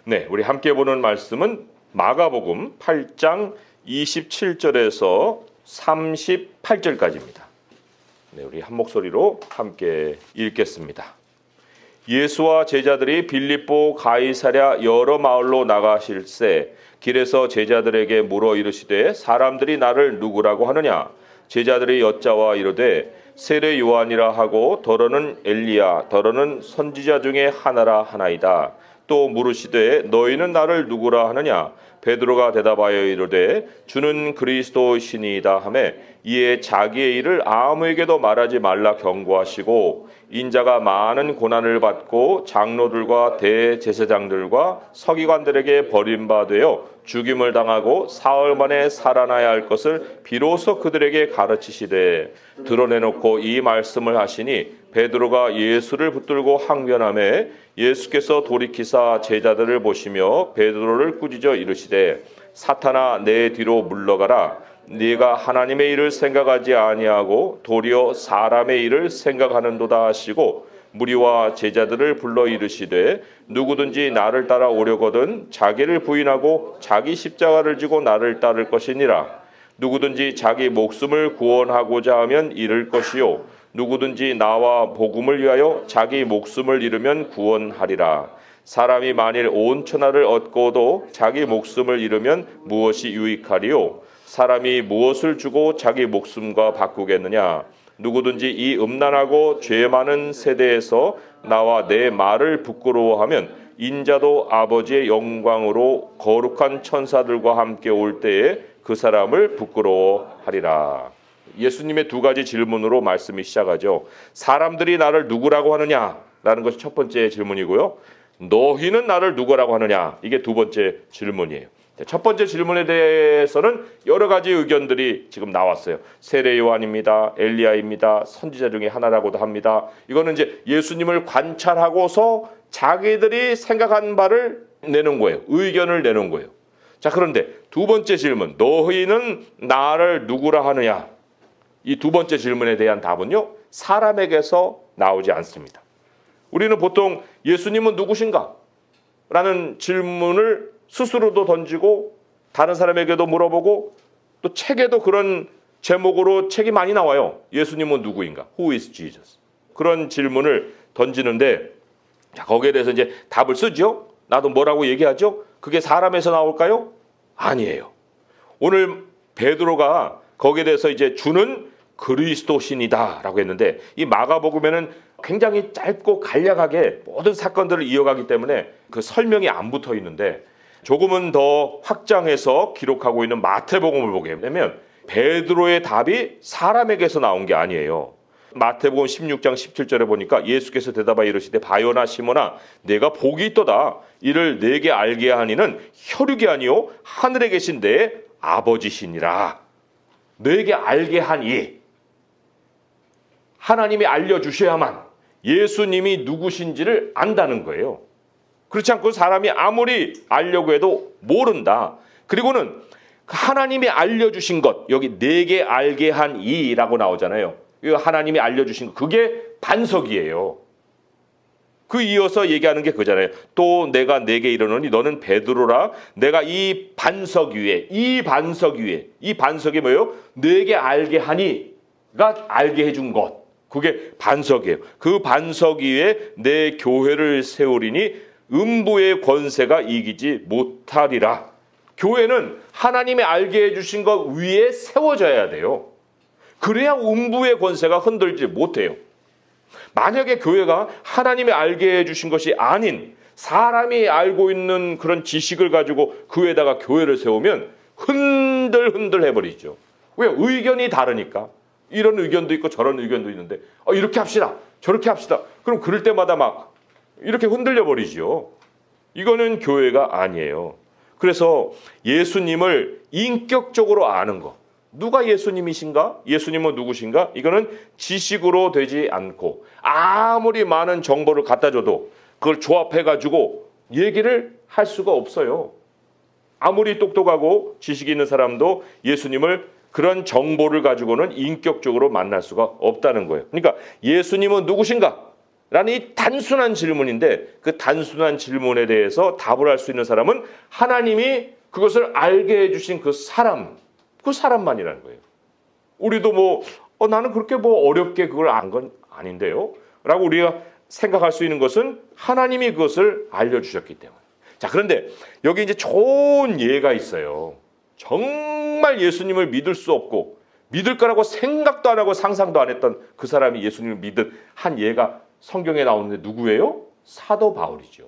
네, 우리 함께 보는 말씀은 마가복음 8장 27절에서 38절까지입니다. 네, 우리 한 목소리로 함께 읽겠습니다. 예수와 제자들이 빌립보 가이사랴 여러 마을로 나가실새 길에서 제자들에게 물어 이르시되 사람들이 나를 누구라고 하느냐? 제자들이 여짜와 이르되 세례 요한이라 하고 더러는 엘리야 더러는 선지자 중에 하나라 하나이다. 또 물으시되 너희는 나를 누구라 하느냐? 베드로가 대답하여 이르되 주는 그리스도시니이다 하매 이에 자기의 일을 아무에게도 말하지 말라 경고하시고 인자가 많은 고난을 받고 장로들과 대제사장들과 서기관들에게 버림받아 죽임을 당하고 사흘 만에 살아나야 할 것을 비로소 그들에게 가르치시되 드러내놓고 이 말씀을 하시니 베드로가 예수를 붙들고 항변하매 예수께서 돌이키사 제자들을 보시며 베드로를 꾸짖어 이르시되 사탄아 내 뒤로 물러가라. 네가 하나님의 일을 생각하지 아니하고 도리어 사람의 일을 생각하는도다 하시고 무리와 제자들을 불러 이르시되 누구든지 나를 따라 오려거든 자기를 부인하고 자기 십자가를 지고 나를 따를 것이니라. 누구든지 자기 목숨을 구원하고자 하면 잃을 것이요 누구든지 나와 복음을 위하여 자기 목숨을 잃으면 구원하리라. 사람이 만일 온 천하를 얻고도 자기 목숨을 잃으면 무엇이 유익하리요? 사람이 무엇을 주고 자기 목숨과 바꾸겠느냐? 누구든지 이 음란하고 죄 많은 세대에서 나와 내 말을 부끄러워하면 인자도 아버지의 영광으로 거룩한 천사들과 함께 올 때에 그 사람을 부끄러워하리라. 예수님의 두 가지 질문으로 말씀이 시작하죠. 사람들이 나를 누구라고 하느냐라는 것이 첫 번째 질문이고요. 너희는 나를 누구라고 하느냐? 이게 두 번째 질문이에요. 첫 번째 질문에 대해서는 여러 가지 의견들이 지금 나왔어요. 세례 요한입니다. 엘리야입니다. 선지자 중에 하나라고도 합니다. 이거는 이제 예수님을 관찰하고서 자기들이 생각한 바를 내는 거예요. 의견을 내는 거예요. 자, 그런데 두 번째 질문, 너희는 나를 누구라 하느냐? 이 두 번째 질문에 대한 답은요, 사람에게서 나오지 않습니다. 우리는 보통 예수님은 누구신가? 라는 질문을 스스로도 던지고 다른 사람에게도 물어보고 또 책에도 그런 제목으로 책이 많이 나와요. 예수님은 누구인가? Who is Jesus? 그런 질문을 던지는데 자, 거기에 대해서 이제 답을 쓰죠. 나도 뭐라고 얘기하죠? 그게 사람에서 나올까요? 아니에요. 오늘 베드로가 거기에 대해서 이제 주는 그리스도신이다라고 했는데 이 마가복음에는 굉장히 짧고 간략하게 모든 사건들을 이어가기 때문에 그 설명이 안 붙어 있는데 조금은 더 확장해서 기록하고 있는 마태복음을 보게 되면 베드로의 답이 사람에게서 나온 게 아니에요. 마태복음 16장 17절에 보니까 예수께서 대답하여 이르시되 바요나 시몬아 내가 복이 있도다. 이를 내게 알게 하니는 혈육이 아니요 하늘에 계신 내 아버지시니라. 내게 알게 하니 하나님이 알려주셔야만 예수님이 누구신지를 안다는 거예요. 그렇지 않고 사람이 아무리 알려고 해도 모른다. 그리고는 하나님이 알려주신 것, 여기 내게 알게 한 이라고 나오잖아요. 하나님이 알려주신 것, 그게 반석이에요. 그 이어서 얘기하는 게 그잖아요. 또 내가 내게 이르노니 너는 베드로라. 내가 이 반석 위에, 이 반석이 뭐예요? 내게 알게 하니가 알게 해준 것. 그게 반석이에요. 그 반석 위에 내 교회를 세우리니 음부의 권세가 이기지 못하리라. 교회는 하나님이 알게 해주신 것 위에 세워져야 돼요. 그래야 음부의 권세가 흔들지 못해요. 만약에 교회가 하나님이 알게 해주신 것이 아닌 사람이 알고 있는 그런 지식을 가지고 그 위에다가 교회를 세우면 흔들흔들 해버리죠. 왜? 의견이 다르니까. 이런 의견도 있고 저런 의견도 있는데 이렇게 합시다. 저렇게 합시다. 그럼 그럴 때마다 막 이렇게 흔들려 버리죠. 이거는 교회가 아니에요. 그래서 예수님을 인격적으로 아는 것. 누가 예수님이신가? 예수님은 누구신가? 이거는 지식으로 되지 않고 아무리 많은 정보를 갖다 줘도 그걸 조합해가지고 얘기를 할 수가 없어요. 아무리 똑똑하고 지식이 있는 사람도 예수님을 그런 정보를 가지고는 인격적으로 만날 수가 없다는 거예요. 그러니까 예수님은 누구신가? 라는 이 단순한 질문인데 그 단순한 질문에 대해서 답을 할 수 있는 사람은 하나님이 그것을 알게 해주신 그 사람만이라는 거예요. 우리도 나는 그렇게 어렵게 그걸 안 건 아닌데요 라고 우리가 생각할 수 있는 것은 하나님이 그것을 알려주셨기 때문에. 자, 그런데 여기 이제 좋은 예가 있어요. 정말 예수님을 믿을 수 없고 믿을 거라고 생각도 안 하고 상상도 안 했던 그 사람이 예수님을 믿은 한 예가 성경에 나오는데 누구예요? 사도 바울이죠.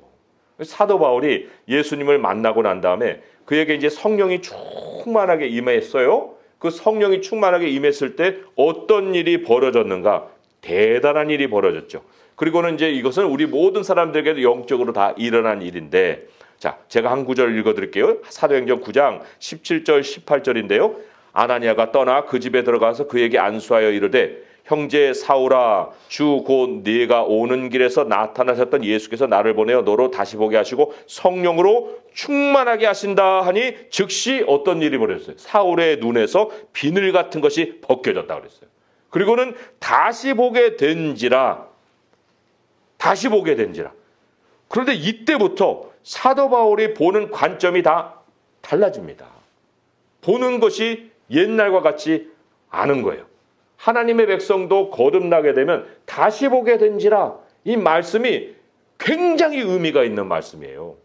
사도 바울이 예수님을 만나고 난 다음에 그에게 이제 성령이 충만하게 임했어요. 그 성령이 충만하게 임했을 때 어떤 일이 벌어졌는가? 대단한 일이 벌어졌죠. 그리고는 이제 이것은 우리 모든 사람들에게도 영적으로 다 일어난 일인데, 자, 제가 한 구절 읽어드릴게요. 사도행전 9장 17절 18절인데요. 아나니아가 떠나 그 집에 들어가서 그에게 안수하여 이르되 형제 사울아, 주 곧 네가 오는 길에서 나타나셨던 예수께서 나를 보내어 너로 다시 보게 하시고 성령으로 충만하게 하신다 하니 즉시 어떤 일이 벌어졌어요? 사울의 눈에서 비늘 같은 것이 벗겨졌다 그랬어요. 그리고는 다시 보게 된지라. 그런데 이때부터 사도 바울이 보는 관점이 다 달라집니다. 보는 것이 옛날과 같지 않은 거예요. 하나님의 백성도 거듭나게 되면 다시 보게 된지라, 이 말씀이 굉장히 의미가 있는 말씀이에요.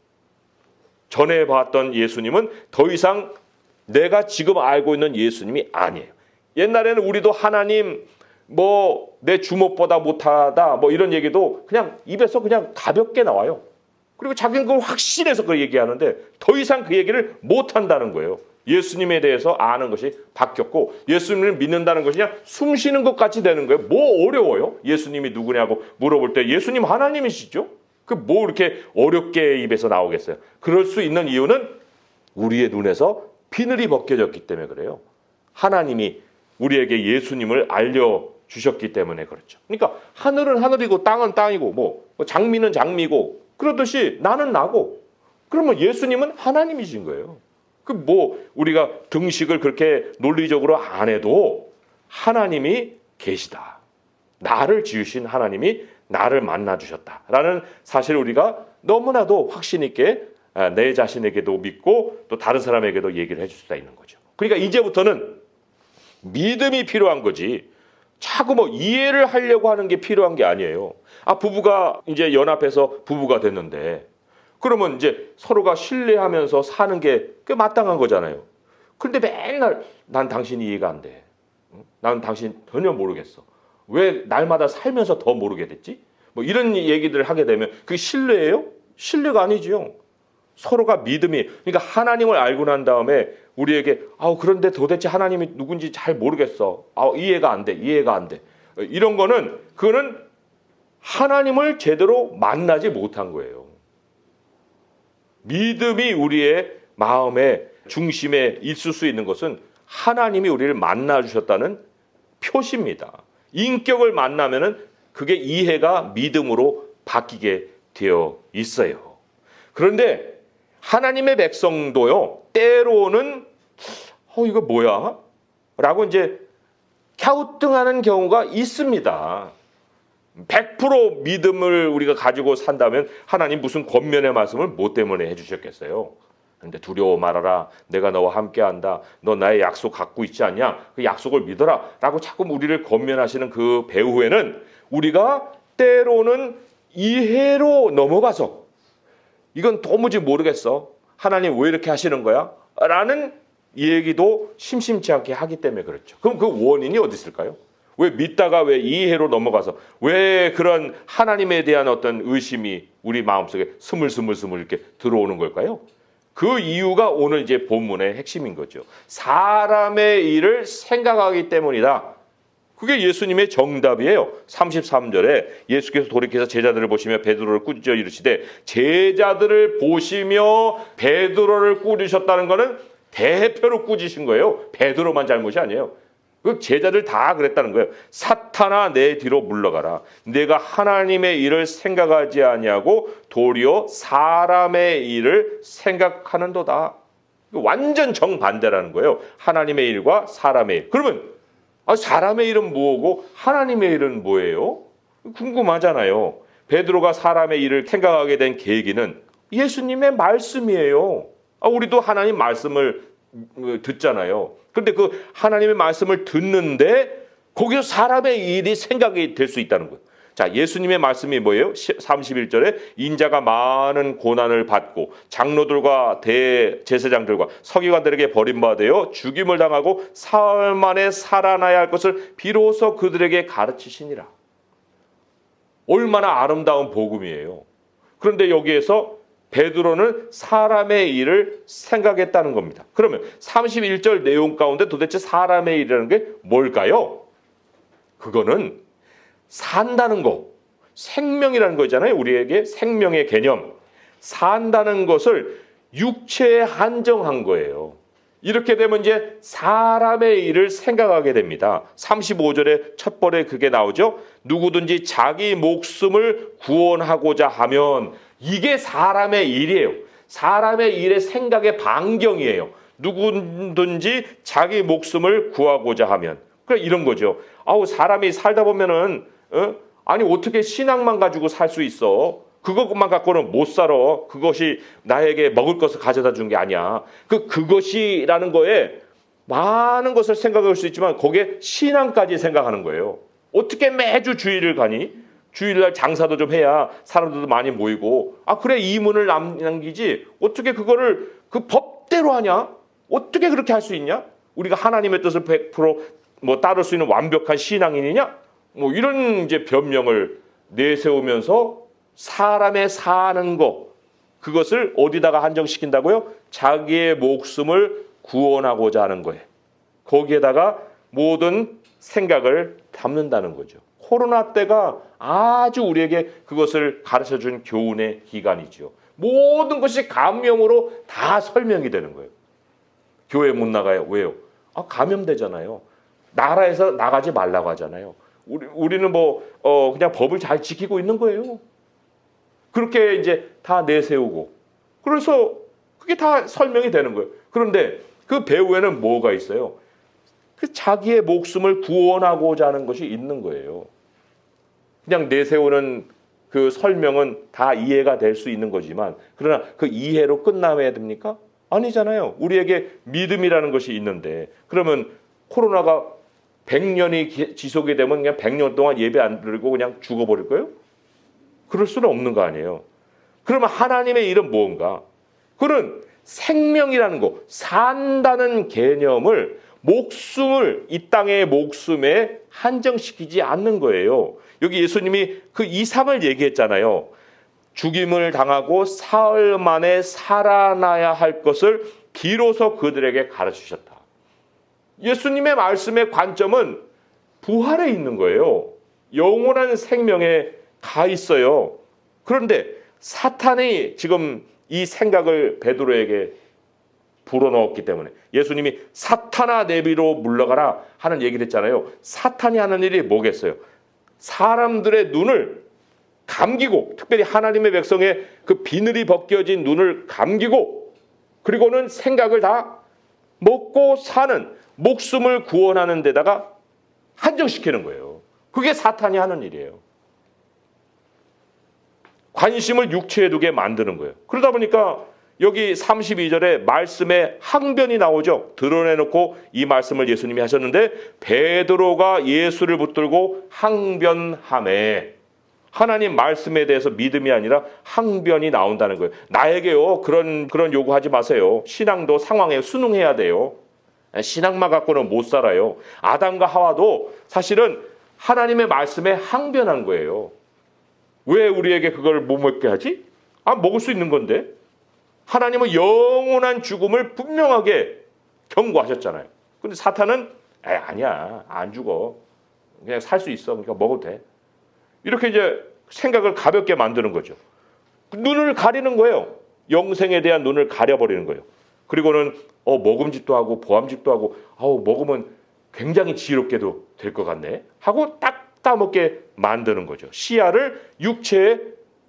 전에 봤던 예수님은 더 이상 내가 지금 알고 있는 예수님이 아니에요. 옛날에는 우리도 하나님 내 주먹보다 못하다 이런 얘기도 그냥 입에서 그냥 가볍게 나와요. 그리고 자기는 그걸 확신해서 그걸 얘기하는데 더 이상 그 얘기를 못한다는 거예요. 예수님에 대해서 아는 것이 바뀌었고 예수님을 믿는다는 것이 그냥 숨 쉬는 것 같이 되는 거예요. 어려워요? 예수님이 누구냐고 물어볼 때 예수님 하나님이시죠? 이렇게 어렵게 입에서 나오겠어요? 그럴 수 있는 이유는 우리의 눈에서 비늘이 벗겨졌기 때문에 그래요. 하나님이 우리에게 예수님을 알려주셨기 때문에 그렇죠. 그러니까 하늘은 하늘이고 땅은 땅이고 장미는 장미고 그러듯이 나는 나고, 그러면 예수님은 하나님이신 거예요. 우리가 등식을 그렇게 논리적으로 안 해도 하나님이 계시다. 나를 지으신 하나님이 나를 만나주셨다라는 사실을 우리가 너무나도 확신 있게 내 자신에게도 믿고 또 다른 사람에게도 얘기를 해줄 수가 있는 거죠. 그러니까 이제부터는 믿음이 필요한 거지 자꾸 이해를 하려고 하는 게 필요한 게 아니에요. 부부가 이제 연합해서 부부가 됐는데 그러면 이제 서로가 신뢰하면서 사는 게 꽤 마땅한 거잖아요. 그런데 맨날 난 당신 이해가 안 돼. 난 당신 전혀 모르겠어. 왜 날마다 살면서 더 모르게 됐지? 이런 얘기들을 하게 되면 그게 신뢰예요? 신뢰가 아니지요. 서로가 믿음이, 그러니까 하나님을 알고 난 다음에 우리에게 그런데 도대체 하나님이 누군지 잘 모르겠어. 이해가 안 돼. 이런 거는 그거는 하나님을 제대로 만나지 못한 거예요. 믿음이 우리의 마음의 중심에 있을 수 있는 것은 하나님이 우리를 만나주셨다는 표시입니다. 인격을 만나면은 그게 이해가 믿음으로 바뀌게 되어 있어요. 그런데 하나님의 백성도요, 때로는 이거 뭐야? 라고 이제 갸우뚱하는 경우가 있습니다. 100% 믿음을 우리가 가지고 산다면 하나님 무슨 권면의 말씀을 뭐 때문에 해주셨겠어요? 그런데 두려워 말아라. 내가 너와 함께한다. 너 나의 약속 갖고 있지 않냐? 그 약속을 믿어라. 라고 자꾸 우리를 권면하시는 그 배후에는 우리가 때로는 이해로 넘어가서 이건 도무지 모르겠어. 하나님 왜 이렇게 하시는 거야? 라는 얘기도 심심치 않게 하기 때문에 그렇죠. 그럼 그 원인이 어디 있을까요? 왜 믿다가 왜 이해로 넘어가서 왜 그런 하나님에 대한 어떤 의심이 우리 마음속에 스물스물 이렇게 들어오는 걸까요? 그 이유가 오늘 이제 본문의 핵심인 거죠. 사람의 일을 생각하기 때문이다. 그게 예수님의 정답이에요. 33절에 예수께서 돌이켜서 제자들을 보시며 베드로를 꾸짖어 이르시되, 제자들을 보시며 베드로를 꾸짖으셨다는 것은 대표로 꾸짖으신 거예요. 베드로만 잘못이 아니에요. 그 제자들 다 그랬다는 거예요. 사탄아 내 뒤로 물러가라. 내가 하나님의 일을 생각하지 아니하고 도리어 사람의 일을 생각하는도다. 완전 정반대라는 거예요. 하나님의 일과 사람의 일. 그러면 사람의 일은 뭐고 하나님의 일은 뭐예요? 궁금하잖아요. 베드로가 사람의 일을 생각하게 된 계기는 예수님의 말씀이에요. 우리도 하나님 말씀을 듣잖아요. 그런데 그 하나님의 말씀을 듣는데 거기서 사람의 일이 생각이 될 수 있다는 거예요. 자, 예수님의 말씀이 뭐예요? 31절에 인자가 많은 고난을 받고 장로들과 대제사장들과 서기관들에게 버림받아 죽임을 당하고 사흘 만에 살아나야 할 것을 비로소 그들에게 가르치시니라. 얼마나 아름다운 복음이에요. 그런데 여기에서 베드로는 사람의 일을 생각했다는 겁니다. 그러면 31절 내용 가운데 도대체 사람의 일이라는 게 뭘까요? 그거는 산다는 거, 생명이라는 거잖아요. 우리에게 생명의 개념. 산다는 것을 육체에 한정한 거예요. 이렇게 되면 이제 사람의 일을 생각하게 됩니다. 35절에 첫 번에 그게 나오죠. 누구든지 자기 목숨을 구원하고자 하면, 이게 사람의 일이에요. 사람의 일의 생각의 반경이에요. 누구든지 자기 목숨을 구하고자 하면. 그러니까 이런 거죠. 사람이 살다 보면은 아니 어떻게 신앙만 가지고 살 수 있어? 그것만 갖고는 못 살아. 그것이 나에게 먹을 것을 가져다 준 게 아니야. 그것이라는 거에 많은 것을 생각할 수 있지만 거기에 신앙까지 생각하는 거예요. 어떻게 매주 주일을 가니? 주일날 장사도 좀 해야 사람들도 많이 모이고. 그래 이문을 남기지. 어떻게 그거를 그 법대로 하냐? 어떻게 그렇게 할 수 있냐? 우리가 하나님의 뜻을 100% 따를 수 있는 완벽한 신앙인이냐? 이런 이제 변명을 내세우면서 사람의 사는 것, 그것을 어디다가 한정시킨다고요? 자기의 목숨을 구원하고자 하는 거예요. 거기에다가 모든 생각을 담는다는 거죠. 코로나 때가 아주 우리에게 그것을 가르쳐준 교훈의 기간이죠. 모든 것이 감염으로 다 설명이 되는 거예요. 교회 못 나가요. 왜요? 감염되잖아요. 나라에서 나가지 말라고 하잖아요. 우리는 그냥 법을 잘 지키고 있는 거예요. 그렇게 이제 다 내세우고. 그래서 그게 다 설명이 되는 거예요. 그런데 그 배후에는 뭐가 있어요? 그 자기의 목숨을 구원하고자 하는 것이 있는 거예요. 그냥 내세우는 그 설명은 다 이해가 될 수 있는 거지만, 그러나 그 이해로 끝나야 됩니까? 아니잖아요. 우리에게 믿음이라는 것이 있는데, 그러면 코로나가 100년이 지속이 되면 그냥 100년 동안 예배 안 드리고 그냥 죽어버릴 거예요? 그럴 수는 없는 거 아니에요. 그러면 하나님의 일은 뭔가? 그는 생명이라는 거, 산다는 개념을, 목숨을 이 땅의 목숨에 한정시키지 않는 거예요. 여기 예수님이 그 이상을 얘기했잖아요. 죽임을 당하고 사흘 만에 살아나야 할 것을 비로소 그들에게 가르치셨다. 예수님의 말씀의 관점은 부활에 있는 거예요. 영원한 생명에 가 있어요. 그런데 사탄이 지금 이 생각을 베드로에게 불어넣었기 때문에 예수님이 사탄아 내비로 물러가라 하는 얘기를 했잖아요. 사탄이 하는 일이 뭐겠어요? 사람들의 눈을 감기고, 특별히 하나님의 백성의 그 비늘이 벗겨진 눈을 감기고, 그리고는 생각을 다 먹고 사는, 목숨을 구원하는 데다가 한정시키는 거예요. 그게 사탄이 하는 일이에요. 관심을 육체에 두게 만드는 거예요. 그러다 보니까 여기 32절에 말씀에 항변이 나오죠. 드러내놓고 이 말씀을 예수님이 하셨는데, 베드로가 예수를 붙들고 항변하매, 하나님 말씀에 대해서 믿음이 아니라 항변이 나온다는 거예요. 나에게요 그런 요구하지 마세요. 신앙도 상황에 순응해야 돼요. 신앙만 갖고는 못 살아요. 아담과 하와도 사실은 하나님의 말씀에 항변한 거예요. 왜 우리에게 그걸 못 먹게 하지? 먹을 수 있는 건데. 하나님은 영원한 죽음을 분명하게 경고하셨잖아요. 근데 사탄은 아니야, 안 죽어, 그냥 살 수 있어, 그러니까 먹어도 돼. 이렇게 이제 생각을 가볍게 만드는 거죠. 눈을 가리는 거예요. 영생에 대한 눈을 가려버리는 거예요. 그리고는 먹음직도 하고 보암직도 하고, 먹으면 굉장히 지혜롭게도 될 것 같네 하고 딱 따먹게 만드는 거죠. 시야를 육체에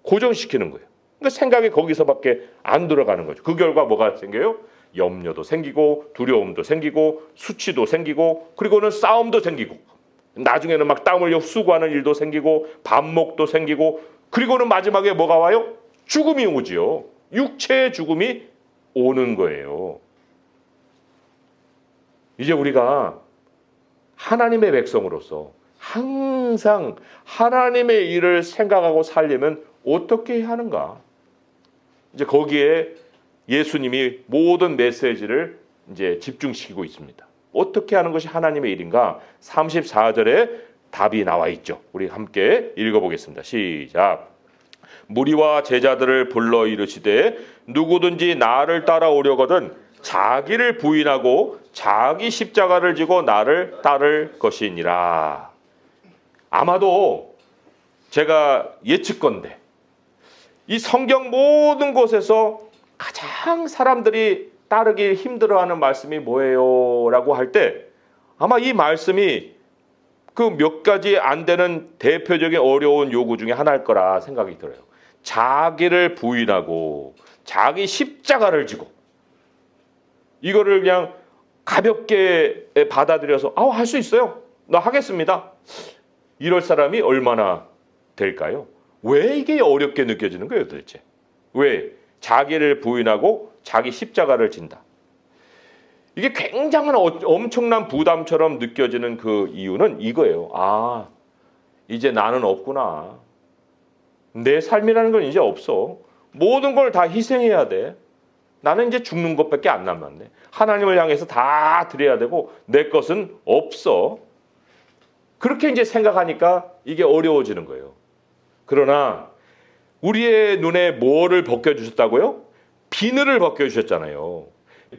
고정시키는 거예요. 그러니까 생각이 거기서밖에 안 들어가는 거죠. 그 결과 뭐가 생겨요? 염려도 생기고, 두려움도 생기고, 수치도 생기고, 그리고는 싸움도 생기고, 나중에는 막 땀 흘려 수고하는 일도 생기고, 반목도 생기고, 그리고는 마지막에 뭐가 와요? 죽음이 오지요. 육체의 죽음이 오는 거예요. 이제 우리가 하나님의 백성으로서 항상 하나님의 일을 생각하고 살려면 어떻게 해야 하는가? 이제 거기에 예수님이 모든 메시지를 이제 집중시키고 있습니다. 어떻게 하는 것이 하나님의 일인가? 34절에 답이 나와 있죠. 우리 함께 읽어보겠습니다. 시작. 무리와 제자들을 불러 이르시되 누구든지 나를 따라오려거든 자기를 부인하고 자기 십자가를 지고 나를 따를 것이니라. 아마도 제가 예측건데 이 성경 모든 곳에서 가장 사람들이 따르기 힘들어하는 말씀이 뭐예요? 라고 할 때 아마 이 말씀이 그 몇 가지 안 되는 대표적인 어려운 요구 중에 하나일 거라 생각이 들어요. 자기를 부인하고 자기 십자가를 지고 이거를 그냥 가볍게 받아들여서 할 수 있어요. 나 하겠습니다. 이럴 사람이 얼마나 될까요? 왜 이게 어렵게 느껴지는 거예요 도대체? 왜? 자기를 부인하고 자기 십자가를 진다. 이게 굉장한 엄청난 부담처럼 느껴지는 그 이유는 이거예요. 이제 나는 없구나. 내 삶이라는 건 이제 없어. 모든 걸 다 희생해야 돼. 나는 이제 죽는 것밖에 안 남았네. 하나님을 향해서 다 드려야 되고 내 것은 없어. 그렇게 이제 생각하니까 이게 어려워지는 거예요. 그러나 우리의 눈에 뭐를 벗겨주셨다고요? 비늘을 벗겨주셨잖아요.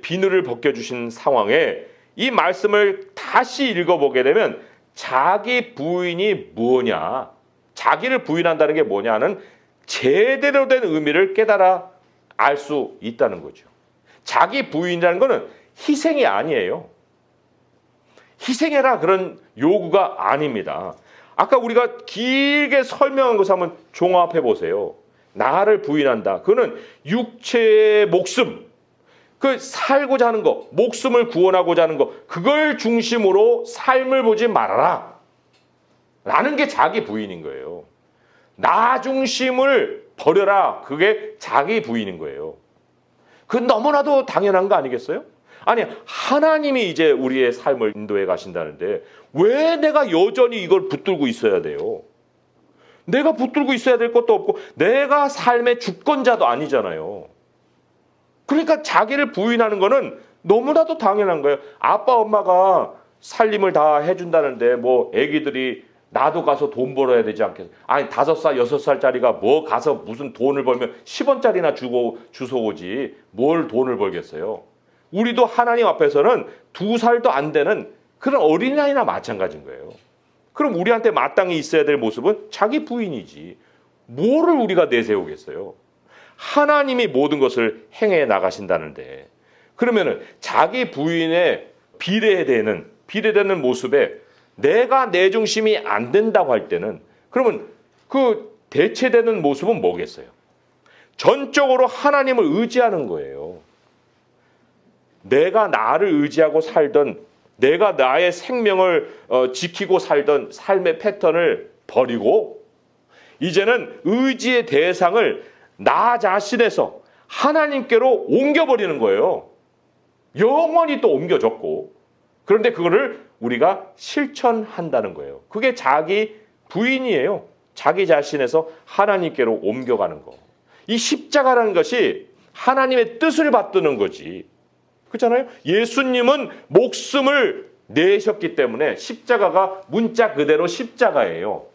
비늘을 벗겨주신 상황에 이 말씀을 다시 읽어보게 되면 자기 부인이 뭐냐, 자기를 부인한다는 게 뭐냐는 제대로 된 의미를 깨달아 알 수 있다는 거죠. 자기 부인이라는 거는 희생이 아니에요. 희생해라 그런 요구가 아닙니다. 아까 우리가 길게 설명한 것을 한번 종합해 보세요. 나를 부인한다. 그거는 육체의 목숨, 그 살고자 하는 거, 목숨을 구원하고자 하는 거, 그걸 중심으로 삶을 보지 말아라 라는 게 자기 부인인 거예요. 나 중심을 버려라. 그게 자기 부인인 거예요. 그건 너무나도 당연한 거 아니겠어요? 아니, 하나님이 이제 우리의 삶을 인도해 가신다는데 왜 내가 여전히 이걸 붙들고 있어야 돼요? 내가 붙들고 있어야 될 것도 없고 내가 삶의 주권자도 아니잖아요. 그러니까 자기를 부인하는 거는 너무나도 당연한 거예요. 아빠 엄마가 살림을 다 해준다는데 뭐 애기들이 나도 가서 돈 벌어야 되지 않겠어? 아니 5살, 6살짜리가 뭐 가서 무슨 돈을 벌면 10원짜리나 주워 오지 뭘 돈을 벌겠어요? 우리도 하나님 앞에서는 2살도 안 되는 그런 어린아이나 마찬가지인 거예요. 그럼 우리한테 마땅히 있어야 될 모습은 자기 부인이지. 뭐를 우리가 내세우겠어요? 하나님이 모든 것을 행해 나가신다는데 그러면은 자기 부인의 비례되는 모습에 내가 내 중심이 안 된다고 할 때는 그러면 그 대체되는 모습은 뭐겠어요? 전적으로 하나님을 의지하는 거예요. 내가 나를 의지하고 살던 내가 나의 생명을 지키고 살던 삶의 패턴을 버리고 이제는 의지의 대상을 나 자신에서 하나님께로 옮겨버리는 거예요. 영원히 또 옮겨졌고 그런데 그거를 우리가 실천한다는 거예요. 그게 자기 부인이에요. 자기 자신에서 하나님께로 옮겨가는 거. 이 십자가라는 것이 하나님의 뜻을 받드는 거지. 그렇잖아요? 예수님은 목숨을 내셨기 때문에 십자가가 문자 그대로 십자가예요.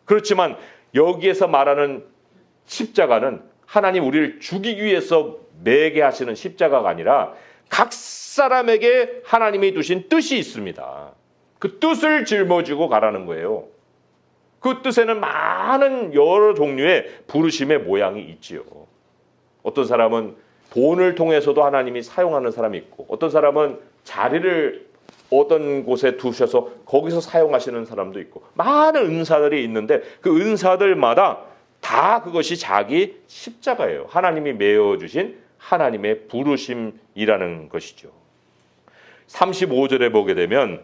그렇지만 여기에서 말하는 십자가는 하나님 우리를 죽이기 위해서 매게 하시는 십자가가 아니라 각 사람에게 하나님이 두신 뜻이 있습니다. 그 뜻을 짊어지고 가라는 거예요. 그 뜻에는 많은 여러 종류의 부르심의 모양이 있지요. 어떤 사람은 돈을 통해서도 하나님이 사용하는 사람이 있고 어떤 사람은 자리를 어떤 곳에 두셔서 거기서 사용하시는 사람도 있고 많은 은사들이 있는데 그 은사들마다 다 그것이 자기 십자가예요. 하나님이 메어주신 하나님의 부르심이라는 것이죠. 35절에 보게 되면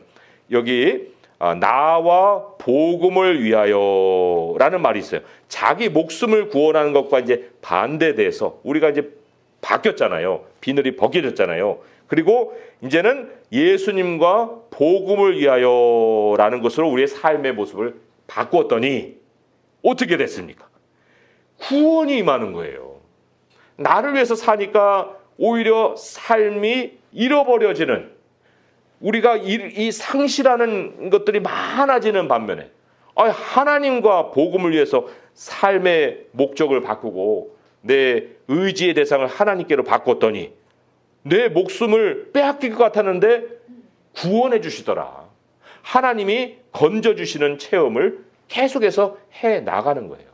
여기 나와 복음을 위하여라는 말이 있어요. 자기 목숨을 구원하는 것과 이제 반대돼서 우리가 이제 바뀌었잖아요. 비늘이 벗겨졌잖아요. 그리고 이제는 예수님과 복음을 위하여라는 것으로 우리의 삶의 모습을 바꾸었더니 어떻게 됐습니까? 구원이 임하는 거예요. 나를 위해서 사니까 오히려 삶이 잃어버려지는, 우리가 이 상실하는 것들이 많아지는 반면에 하나님과 복음을 위해서 삶의 목적을 바꾸고 내 의지의 대상을 하나님께로 바꿨더니 내 목숨을 빼앗길 것 같았는데 구원해 주시더라. 하나님이 건져주시는 체험을 계속해서 해 나가는 거예요.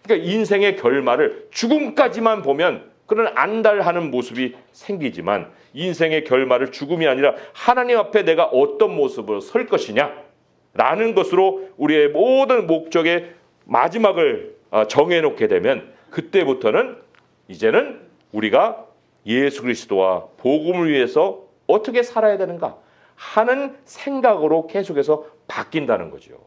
그러니까 인생의 결말을 죽음까지만 보면 그런 안달하는 모습이 생기지만 인생의 결말을 죽음이 아니라 하나님 앞에 내가 어떤 모습으로 설 것이냐라는 것으로 우리의 모든 목적의 마지막을 정해놓게 되면 그때부터는 이제는 우리가 예수 그리스도와 복음을 위해서 어떻게 살아야 되는가 하는 생각으로 계속해서 바뀐다는 거죠.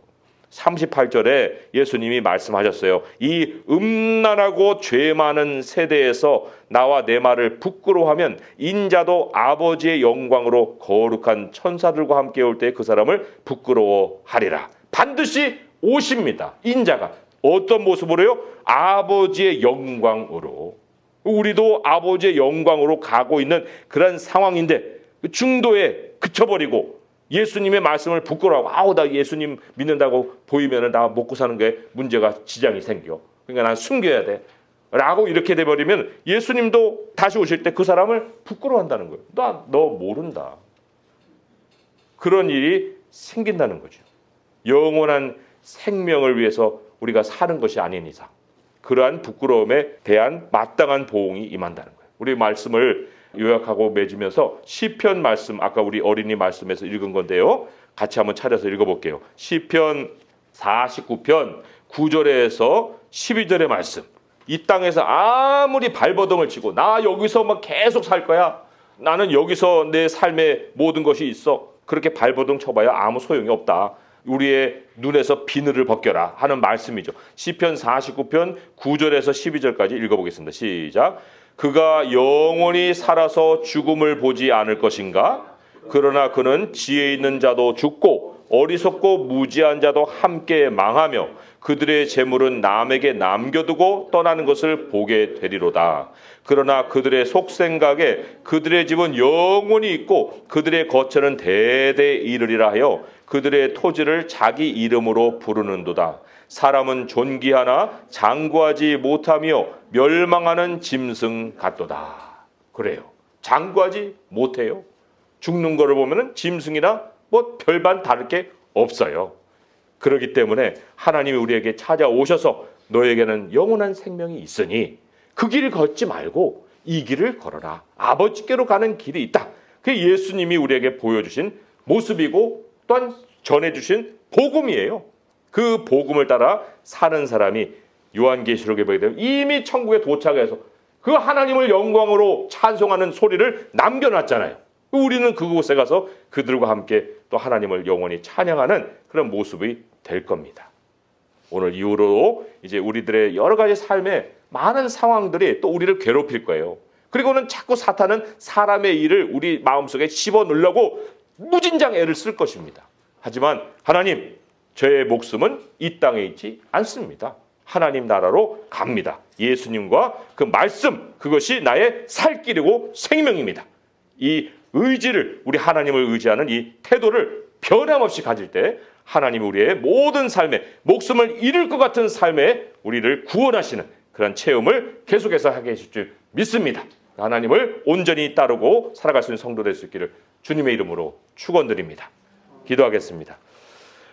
38절에 예수님이 말씀하셨어요. 이 음란하고 죄 많은 세대에서 나와 내 말을 부끄러워하면 인자도 아버지의 영광으로 거룩한 천사들과 함께 올 때 그 사람을 부끄러워하리라. 반드시 오십니다. 인자가. 어떤 모습으로요? 아버지의 영광으로. 우리도 아버지의 영광으로 가고 있는 그런 상황인데 중도에 그쳐버리고 예수님의 말씀을 부끄러워하고 나 예수님 믿는다고 보이면 나 먹고 사는 게 문제가 지장이 생겨. 그러니까 난 숨겨야 돼. 라고 이렇게 돼버리면 예수님도 다시 오실 때 그 사람을 부끄러워한다는 거예요. 너 모른다. 그런 일이 생긴다는 거죠. 영원한 생명을 위해서 우리가 사는 것이 아닌 이상 그러한 부끄러움에 대한 마땅한 보응이 임한다는 거예요. 우리 말씀을 요약하고 맺으면서 시편 말씀, 아까 우리 어린이 말씀에서 읽은 건데요. 같이 한번 찾아서 읽어볼게요. 시편 49편 9절에서 12절의 말씀. 이 땅에서 아무리 발버둥을 치고 나 여기서 막 계속 살 거야. 나는 여기서 내 삶의 모든 것이 있어. 그렇게 발버둥 쳐봐야 아무 소용이 없다. 우리의 눈에서 비늘을 벗겨라 하는 말씀이죠. 시편 49편 9절에서 12절까지 읽어보겠습니다. 시작. 그가 영원히 살아서 죽음을 보지 않을 것인가? 그러나 그는 지혜 있는 자도 죽고 어리석고 무지한 자도 함께 망하며 그들의 재물은 남에게 남겨두고 떠나는 것을 보게 되리로다. 그러나 그들의 속생각에 그들의 집은 영원히 있고 그들의 거처는 대대 이르리라 하여 그들의 토지를 자기 이름으로 부르는도다. 사람은 존귀하나 장구하지 못하며 멸망하는 짐승 같도다. 그래요. 장구하지 못해요. 죽는 거를 보면은 짐승이나 뭐 별반 다를 게 없어요. 그렇기 때문에 하나님이 우리에게 찾아오셔서 너에게는 영원한 생명이 있으니 그 길을 걷지 말고 이 길을 걸어라. 아버지께로 가는 길이 있다. 그게 예수님이 우리에게 보여주신 모습이고 또한 전해주신 복음이에요. 그 복음을 따라 사는 사람이 요한계시록에 보게 되면 이미 천국에 도착해서 그 하나님을 영광으로 찬송하는 소리를 남겨놨잖아요. 우리는 그곳에 가서 그들과 함께 또 하나님을 영원히 찬양하는 그런 모습이 될 겁니다. 오늘 이후로 이제 우리들의 여러 가지 삶의 많은 상황들이 또 우리를 괴롭힐 거예요. 그리고는 자꾸 사탄은 사람의 일을 우리 마음속에 집어넣으려고 무진장 애를 쓸 것입니다. 하지만 하나님, 저의 목숨은 이 땅에 있지 않습니다. 하나님 나라로 갑니다. 예수님과 그 말씀, 그것이 나의 살 길이고 생명입니다. 이 의지를, 우리 하나님을 의지하는 이 태도를 변함없이 가질 때 하나님이 우리의 모든 삶에, 목숨을 잃을 것 같은 삶에 우리를 구원하시는 그런 체험을 계속해서 하게 해줄 줄 믿습니다. 하나님을 온전히 따르고 살아갈 수 있는 성도 될 수 있기를 주님의 이름으로 축원드립니다. 기도하겠습니다.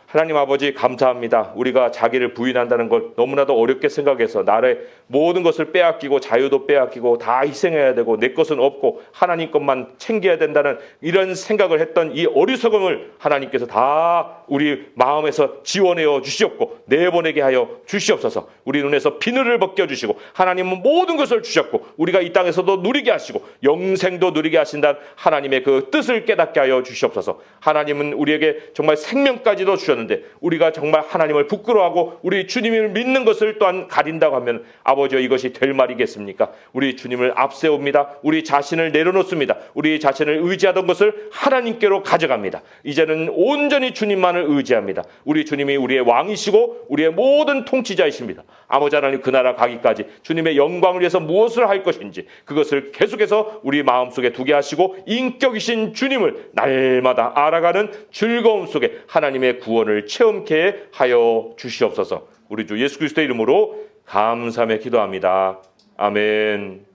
하나님 아버지 감사합니다. 우리가 자기를 부인한다는 걸 너무나도 어렵게 생각해서 나의 모든 것을 빼앗기고 자유도 빼앗기고 다 희생해야 되고 내 것은 없고 하나님 것만 챙겨야 된다는 이런 생각을 했던 이 어리석음을 하나님께서 다 우리 마음에서 지워내어 주시옵고 내보내게 하여 주시옵소서. 우리 눈에서 비늘을 벗겨주시고 하나님은 모든 것을 주셨고 우리가 이 땅에서도 누리게 하시고 영생도 누리게 하신다는 하나님의 그 뜻을 깨닫게 하여 주시옵소서. 하나님은 우리에게 정말 생명까지도 주셨는데 우리가 정말 하나님을 부끄러워하고 우리 주님을 믿는 것을 또한 가린다고 하면 아버지여 이것이 될 말이겠습니까? 우리 주님을 앞세웁니다. 우리 자신을 내려놓습니다. 우리 자신을 의지하던 것을 하나님께로 가져갑니다. 이제는 온전히 주님만을 의지합니다. 우리 주님이 우리의 왕이시고 우리의 모든 통치자이십니다. 아버지 하나님 그 나라 가기까지 주님의 영광을 위해서 무엇을 할 것인지 그것을 계속해서 우리 마음속에 두게 하시고 인격이신 주님을 날마다 알아가는 즐거움 속에 하나님의 구원을 체험케 하여 주시옵소서. 우리 주 예수 그리스도의 이름으로 감사하며 기도합니다. 아멘.